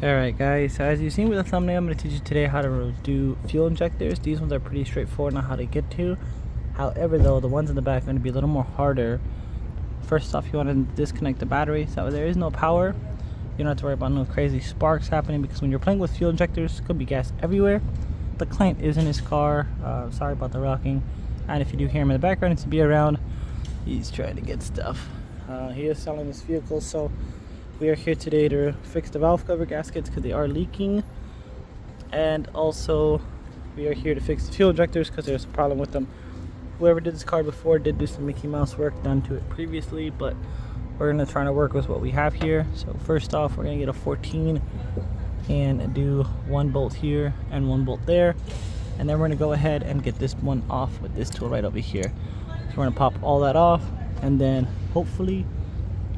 Alright guys, so as you've seen with the thumbnail, I'm going to teach you today how to do fuel injectors. These ones are pretty straightforward on how to get to. However though, the ones in the back are going to be a little more harder. First off, you want to disconnect the battery so there is no power. You don't have to worry about no crazy sparks happening, because when you're playing with fuel injectors, could be gas everywhere. The client is in his car, sorry about the rocking, and if you do hear him in the background, it's to be around. He's trying to get stuff. He is selling his vehicle, so we are here today to fix the valve cover gaskets because they are leaking, and also we are here to fix the fuel injectors because there's a problem with them. Whoever did this car before did do some Mickey Mouse work done to it previously, but we're going to try to work with what we have here. So first off, we're going to get a 14 and do one bolt here and one bolt there, and then we're going to go ahead and get this one off with this tool right over here. So we're going to pop all that off, and then hopefully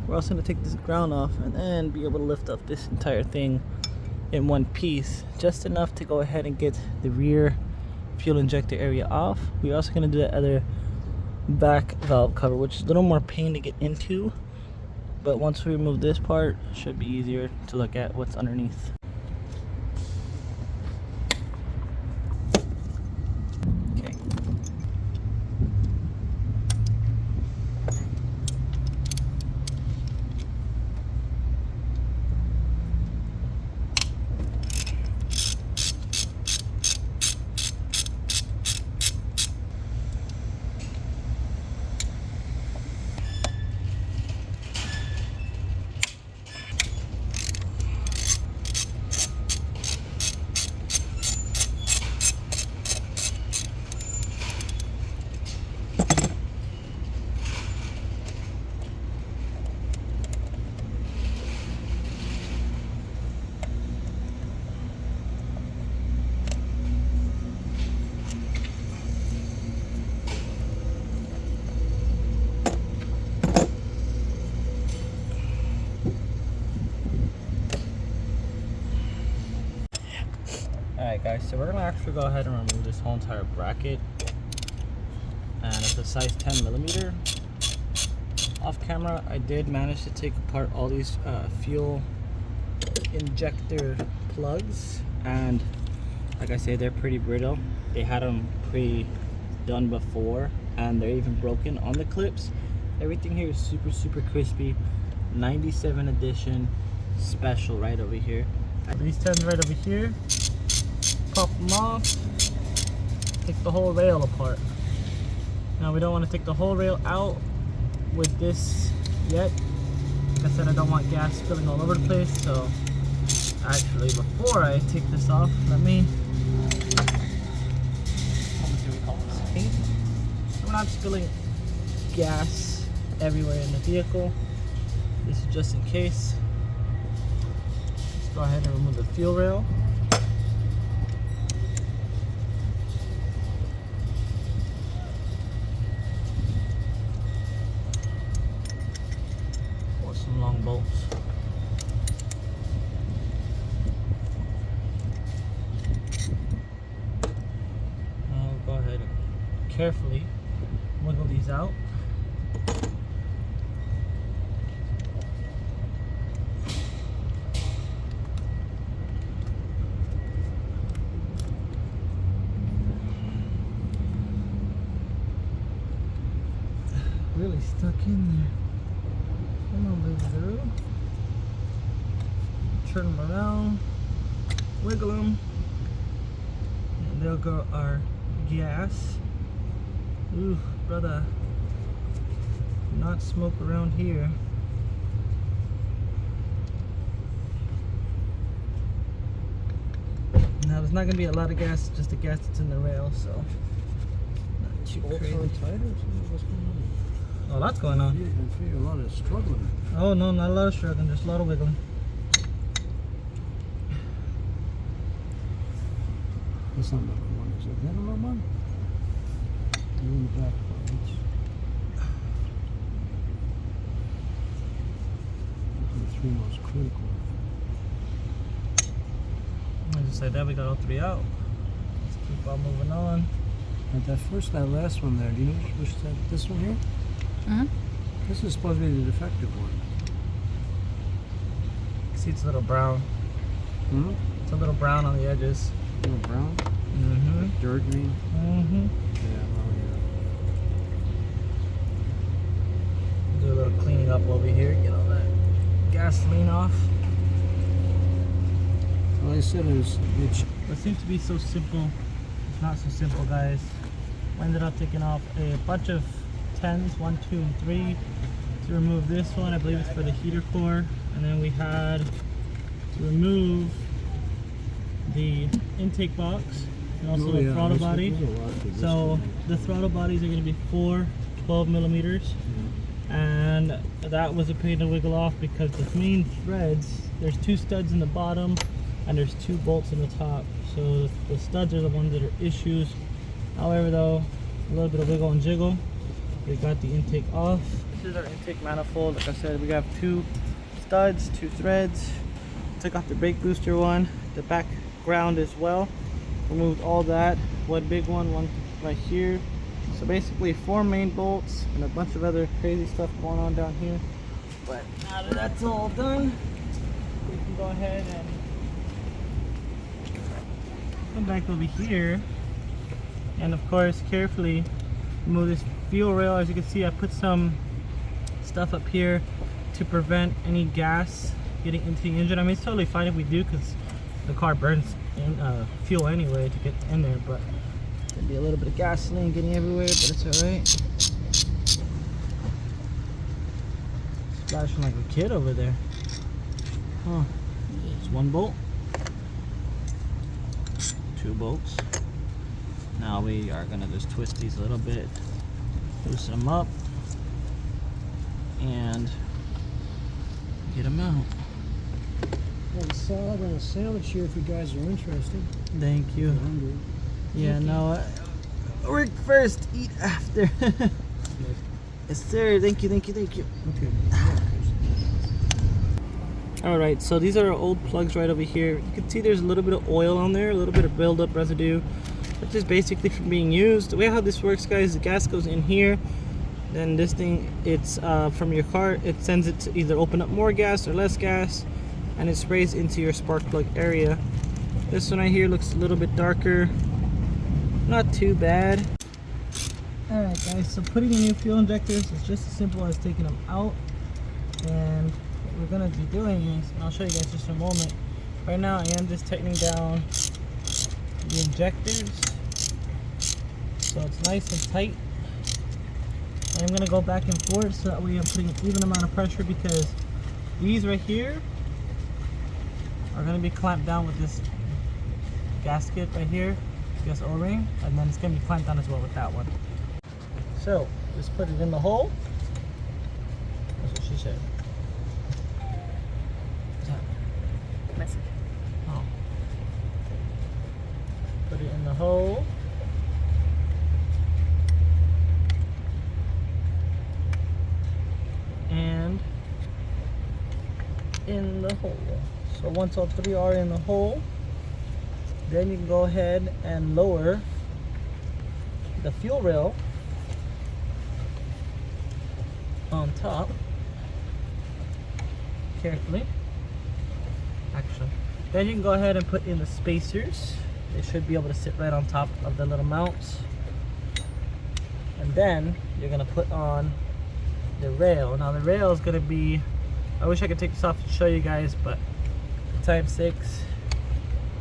we're also going to take this ground off and then be able to lift up this entire thing in one piece, just enough to go ahead and get the rear fuel injector area off. We're also going to do the other back valve cover, which is a little more pain to get into, but once we remove this part, it should be easier to look at what's underneath. Okay. Alright guys, so we're going to actually go ahead and remove this whole entire bracket, and it's a size 10 millimeter. Off camera, I did manage to take apart all these fuel injector plugs, and like I said, they're pretty brittle. They had them pre-done before, and they're even broken on the clips. Everything here is super crispy. 97 edition special right over here. These 10s right over here. Pop them off, take the whole rail apart. Now we don't want to take the whole rail out with this yet. Like I said, I don't want gas spilling all over the place, so actually before I take this off, let me paint. We're not spilling gas everywhere in the vehicle. This is just in case. Let's go ahead and remove the fuel rail. Long bolts. I'll go ahead and carefully wiggle these out. Really stuck in there. Come on, baby girl. Turn them around, wiggle them, and there go our gas. Ooh, brother, not smoke around here. Now there's not gonna be a lot of gas, just the gas that's in the rail, so not too crazy. Oh, lots going on. You can feel a lot of struggling. Oh no, not a lot of struggling, just a lot of wiggling. That's not number one, is it? That number one? You're in the back part. Those are the three most critical. Just like that, we got all three out. Let's keep on moving on. And that last one there, do you know which this one here? This is supposed to be the defective one. See, it's a little brown. Hmm? It's a little brown on the edges. A little brown? Mm-hmm. Like dirt, you mean? Mm-hmm. Yeah, well, yeah. Do a little cleaning up over here, get all that gasoline off. Well, I said it seems to be so simple. It's not so simple, guys. We ended up taking off a bunch of 10s, 1, 2, and 3 to remove this one. I believe it's for the heater core. And then we had to remove the intake box and also the throttle body. So the throttle bodies are going to be 4 12 millimeters. And that was a pain to wiggle off because the main threads, there's 2 studs in the bottom and there's 2 bolts in the top. So the studs are the ones that are issues. However though, a little bit of wiggle and jiggle, we got the intake off. This is our intake manifold. Like I said, we have 2 studs, 2 threads. Took off the brake booster one, the back ground as well. Removed all that. One big one right here. So basically 4 main bolts and a bunch of other crazy stuff going on down here. But now that that's all done, we can go ahead and come back over here and of course carefully remove this fuel rail. As you can see, I put some stuff up here to prevent any gas getting into the engine. I mean, it's totally fine if we do because the car burns fuel anyway to get in there, but there'll be a little bit of gasoline getting everywhere, but it's alright. Splashing like a kid over there. Huh. It's 1 bolt. 2 bolts. Now we are gonna just twist these a little bit, loosen them up, and get them out. Got a salad and a sandwich here if you guys are interested. Thank you. Yeah, no, work first, eat after. Yes, sir. Thank you, thank you, thank you. Okay. Alright, so these are our old plugs right over here. You can see there's a little bit of oil on there, a little bit of buildup residue. That's just basically from being used. The way how this works, guys, the gas goes in here. Then this thing, it's from your car, it sends it to either open up more gas or less gas, and it sprays into your spark plug area. This one right here looks a little bit darker. Not too bad. Alright guys, so putting in new fuel injectors is just as simple as taking them out. And what we're going to be doing is, and I'll show you guys just in a moment. Right now I am just tightening down the injectors so it's nice and tight. And I'm going to go back and forth so that way I'm putting an even amount of pressure, because these right here are going to be clamped down with this gasket right here, this O-ring, and then it's going to be clamped down as well with that one. So just put it in the hole. That's what she said. What's that? Message. Oh. Put it in the hole. And in the hole. So once all 3 are in the hole, then you can go ahead and lower the fuel rail on top carefully. Actually, then you can go ahead and put in the spacers. They should be able to sit right on top of the little mounts. And then you're gonna put on the rail. Now the rail is gonna be, I wish I could take this off to show you guys, but for time's sakes,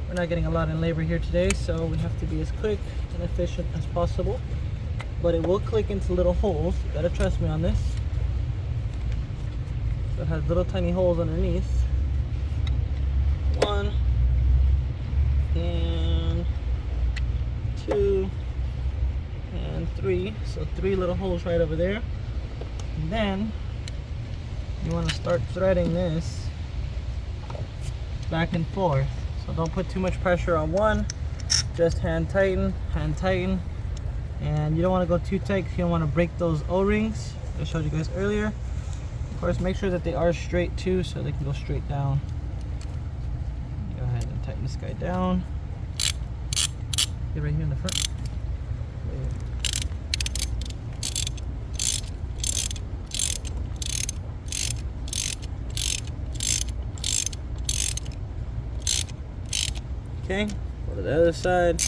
we're not getting a lot in labor here today, so we have to be as quick and efficient as possible. But it will click into little holes. You gotta trust me on this. So it has little tiny holes underneath. 1 and 2 and 3. So 3 little holes right over there. And then you want to start threading this back and forth. So don't put too much pressure on one. Just hand tighten, and you don't want to go too tight because you don't want to break those O-rings I showed you guys earlier. Of course, make sure that they are straight too, so they can go straight down. Go ahead and tighten this guy down. Get right here in the front. Okay, go to the other side.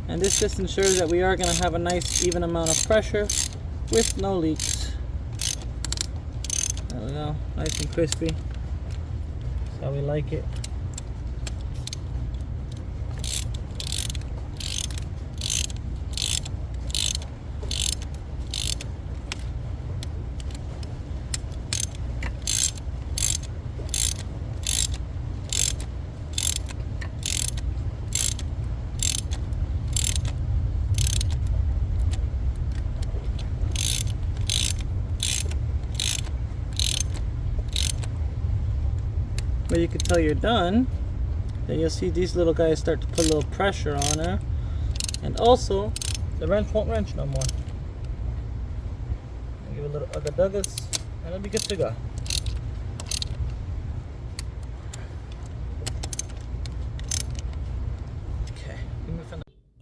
And this just ensures that we are going to have a nice even amount of pressure with no leaks. There we go, nice and crispy. That's how we like it. But you can tell you're done, then you'll see these little guys start to put a little pressure on her, and also the wrench won't wrench no more. Give it a little ugga-duggas, and it'll be good to go. Okay.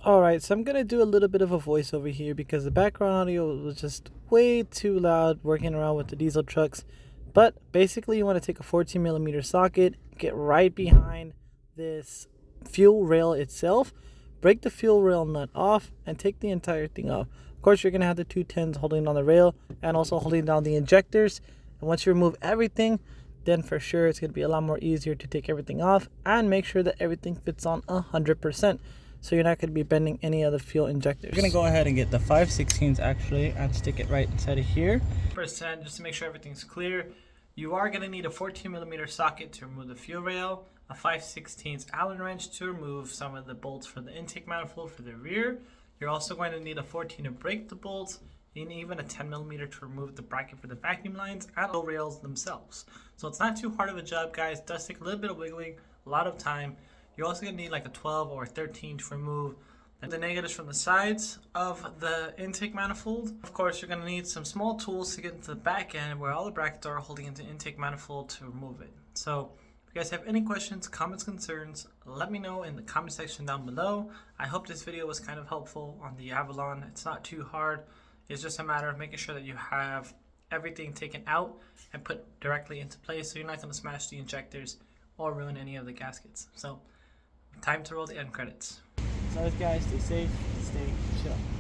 Alright, so I'm gonna do a little bit of a voiceover here because the background audio was just way too loud working around with the diesel trucks. But basically you want to take a 14mm socket, get right behind this fuel rail itself, break the fuel rail nut off, and take the entire thing off. Of course, you're going to have the 210s holding on the rail and also holding down the injectors. And once you remove everything, then for sure it's going to be a lot more easier to take everything off and make sure that everything fits on 100%. So you're not going to be bending any of the fuel injectors. We're going to go ahead and get the 5/16 actually and stick it right inside of here. Percent, just to make sure everything's clear. You are going to need a 14mm socket to remove the fuel rail, a 5/16 Allen wrench to remove some of the bolts for the intake manifold for the rear. You're also going to need a 14 to break the bolts, and even a 10mm to remove the bracket for the vacuum lines and the rails themselves. So it's not too hard of a job, guys. It does take a little bit of wiggling, a lot of time. You're also going to need like a 12 or a 13 to remove the negatives from the sides of the intake manifold. Of course, you're going to need some small tools to get into the back end where all the brackets are holding into the intake manifold to remove it. So if you guys have any questions, comments, concerns, let me know in the comment section down below. I hope this video was kind of helpful on the Avalon. It's not too hard. It's just a matter of making sure that you have everything taken out and put directly into place so you're not going to smash the injectors or ruin any of the gaskets. So time to roll the end credits. So guys, stay safe, stay chill.